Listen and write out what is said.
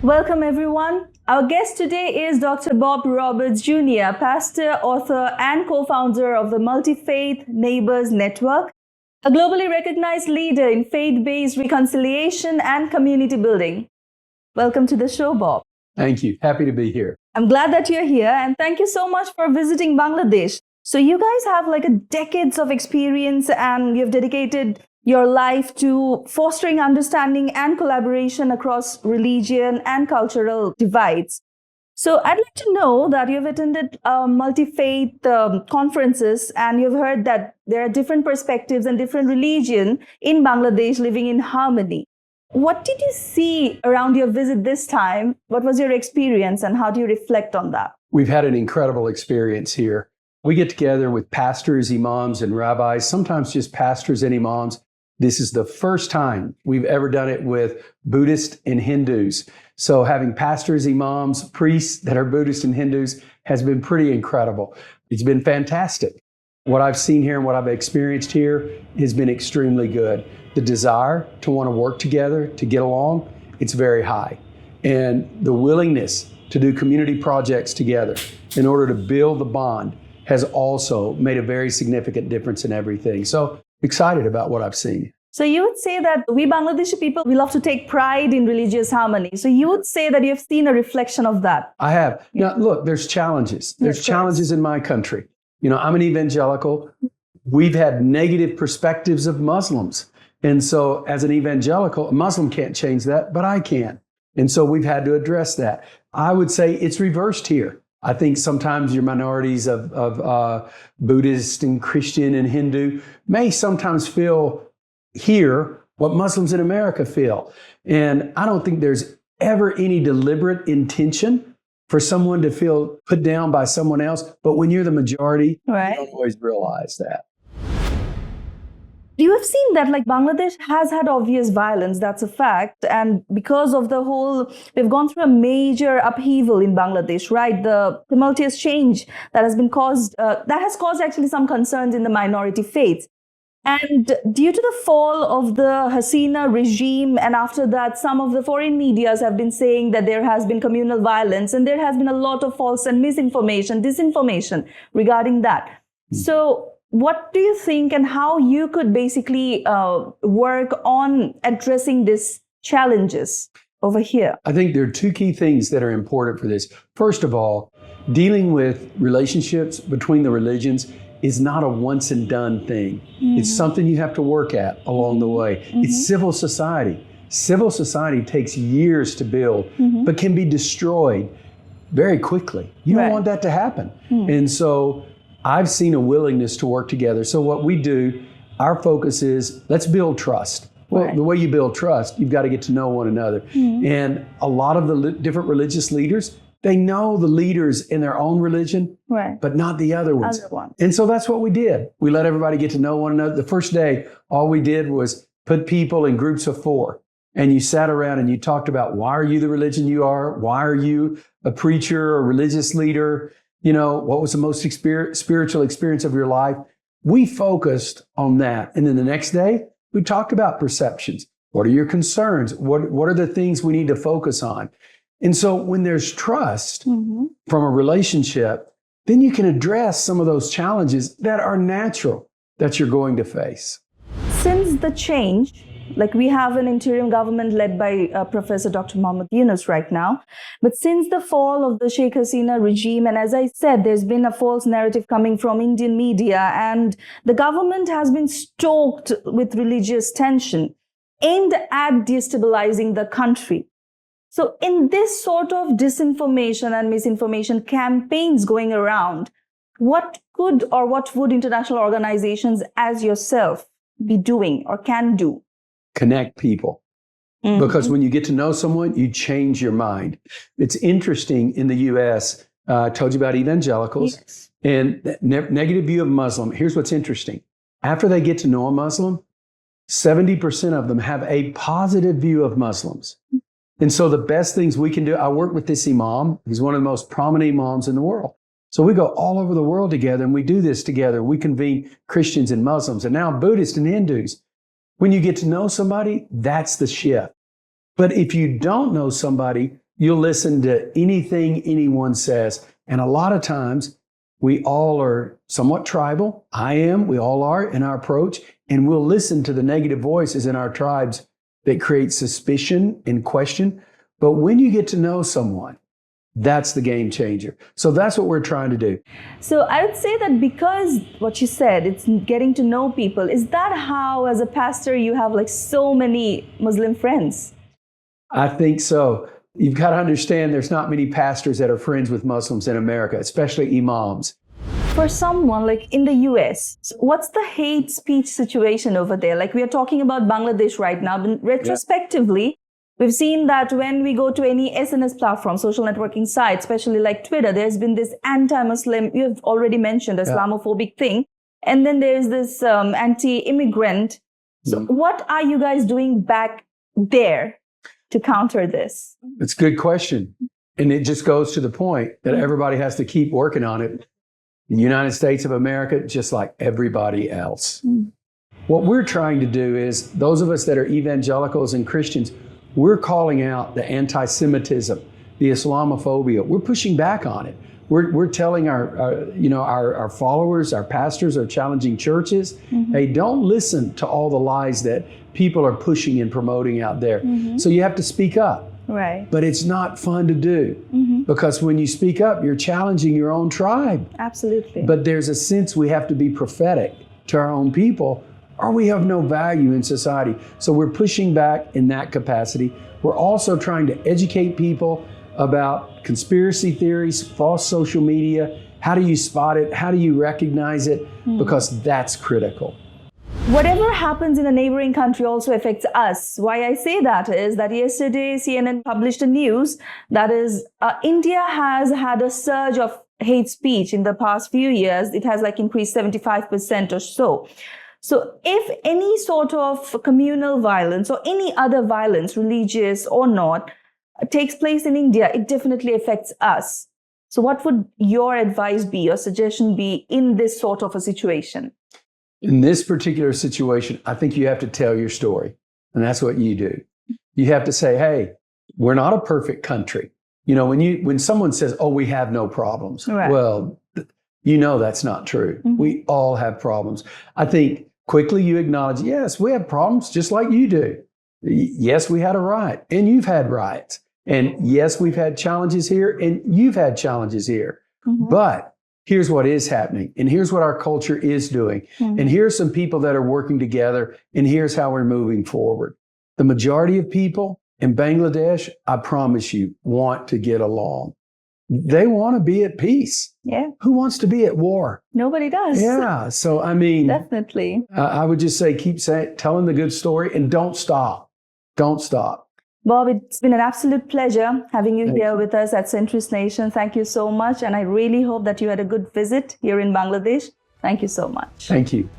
Welcome, everyone. Our guest today is Dr. Bob Roberts Jr., pastor, author, and co founder of the Multifaith Neighbors Network, a globally recognized leader in faith based reconciliation and community building. Welcome to the show, Bob. Thank you. Happy to be here. I'm glad that you're here, and thank you so much for visiting Bangladesh. So, you guys have like a decades of experience, and you've dedicated your life to fostering understanding and collaboration across religion and cultural divides. So I'd like to know that you've attended multi-faith conferences, and you've heard that there are different perspectives and different religion in Bangladesh living in harmony. What did you see around your visit this time? What was your experience, and how do you reflect on that? We've had an incredible experience here. We get together with pastors, imams, and rabbis, sometimes just pastors and imams. This is the first time we've ever done it with Buddhists and Hindus. So having pastors, imams, priests that are Buddhists and Hindus has been pretty incredible. It's been fantastic. What I've seen here and what I've experienced here has been extremely good. The desire to want to work together, to get along, it's very high. And the willingness to do community projects together in order to build the bond has also made a very significant difference in everything. So excited about what I've seen. So you would say that we Bangladeshi people, we love to take pride in religious harmony. So you would say that you've seen a reflection of that. I have. Now, look, there's challenges. There's challenges in my country. You know, I'm an evangelical. We've had negative perspectives of Muslims. And so as an evangelical, a Muslim can't change that, but I can. And so we've had to address that. I would say it's reversed here. I think sometimes your minorities of Buddhist and Christian and Hindu may sometimes feel here what Muslims in America feel. And I don't think there's ever any deliberate intention for someone to feel put down by someone else. But when you're the majority, right, you don't always realize that. You have seen that like Bangladesh has had obvious violence, that's a fact. And because of the whole, we've gone through a major upheaval in Bangladesh, right? The tumultuous change that has been caused, that has caused actually some concerns in the minority faiths. And due to the fall of the Hasina regime, and after that, some of the foreign medias have been saying that there has been communal violence, and there has been a lot of false and misinformation, disinformation regarding that. So what do you think, and how you could basically work on addressing these challenges over here? I think there are two key things that are important for this. First of all, dealing with relationships between the religions is not a once and done thing. Mm-hmm. It's something you have to work at along the way. Mm-hmm. It's civil society. Civil society takes years to build, mm-hmm, but can be destroyed very quickly. You don't want that to happen. Mm-hmm. And so I've seen a willingness to work together. So what we do, our focus is, let's build trust. Well, the way you build trust, you've got to get to know one another. Mm-hmm. And a lot of the different religious leaders, they know the leaders in their own religion, but not the other ones. And so that's what we did. We let everybody get to know one another. The first day, all we did was put people in groups of 4. And you sat around and you talked about, why are you the religion you are? Why are you a preacher or religious leader? You know, what was the most spiritual experience of your life? We focused on that. And then the next day, we talked about perceptions. What are your concerns? What are the things we need to focus on? And so when there's trust, mm-hmm, from a relationship, then you can address some of those challenges that are natural that you're going to face. Since the change, like we have an interim government led by Professor Dr. Mohammed Yunus right now. But since the fall of the Sheikh Hasina regime, and as I said, there's been a false narrative coming from Indian media, and the government has been stoked with religious tension aimed at destabilizing the country. So in this sort of disinformation and misinformation campaigns going around, what could or what would international organizations as yourself be doing or can do? Connect people. Mm-hmm. Because when you get to know someone, you change your mind. It's interesting in the U.S., I told you about evangelicals, yes, and negative view of Muslim. Here's what's interesting. After they get to know a Muslim, 70% of them have a positive view of Muslims. And so the best things we can do, I work with this imam. He's one of the most prominent imams in the world. So we go all over the world together and we do this together. We convene Christians and Muslims and now Buddhists and Hindus. When you get to know somebody, that's the shift. But if you don't know somebody, You'll listen to anything anyone says. And a lot of times we all are somewhat tribal. I am, we all are in our approach. And we'll listen to the negative voices in our tribes that create suspicion and question. But when you get to know someone, that's the game changer. So that's what we're trying to do. So I would say that because what you said, it's getting to know people. Is that how, as a pastor, you have like so many Muslim friends? I think so. You've got to understand there's not many pastors that are friends with Muslims in America, especially imams. For someone like in the US, what's the hate speech situation over there? Like we are talking about Bangladesh right now, but retrospectively, we've seen that when we go to any SNS platform, social networking site, especially like Twitter, there's been this anti-Muslim, you've already mentioned, Islamophobic thing. And then there's this anti-immigrant. So what are you guys doing back there to counter this? It's a good question. And it just goes to the point that everybody has to keep working on it. The United States of America, just like everybody else. What we're trying to do is, those of us that are evangelicals and Christians, we're calling out the anti-Semitism, the Islamophobia. We're pushing back on it. We're telling our followers, our pastors, our challenging churches, hey, don't listen to all the lies that people are pushing and promoting out there. So you have to speak up. Right. But it's not fun to do because when you speak up, you're challenging your own tribe. Absolutely. But there's a sense we have to be prophetic to our own people, or we have no value in society. So we're pushing back in that capacity. We're also trying to educate people about conspiracy theories, false social media. How do you spot it? How do you recognize it? Because that's critical. Whatever happens in a neighboring country also affects us. Why I say that is that yesterday CNN published a news that is India has had a surge of hate speech in the past few years. It has like increased 75% or so. So if any sort of communal violence or any other violence, religious or not, takes place in India, it definitely affects us. So what would your advice be, your suggestion be in this sort of a situation? In this particular situation, I think you have to tell your story. And that's what you do. You have to say, hey, we're not a perfect country. You know, when someone says, oh, we have no problems, well, you know that's not true. We all have problems. I think quickly you acknowledge, yes, we have problems just like you do. Yes, we had a riot and you've had riots. And yes, we've had challenges here and you've had challenges here. But here's what is happening, and here's what our culture is doing, and here's some people that are working together, and here's how we're moving forward. The majority of people in Bangladesh, I promise you, want to get along. They want to be at peace. Yeah. Who wants to be at war? Nobody does. Yeah. So, I mean, definitely. I would just say, keep telling the good story and don't stop. Don't stop. Bob, it's been an absolute pleasure having you here with us at Centrist Nation. Thank you so much. And I really hope that you had a good visit here in Bangladesh. Thank you so much. Thank you.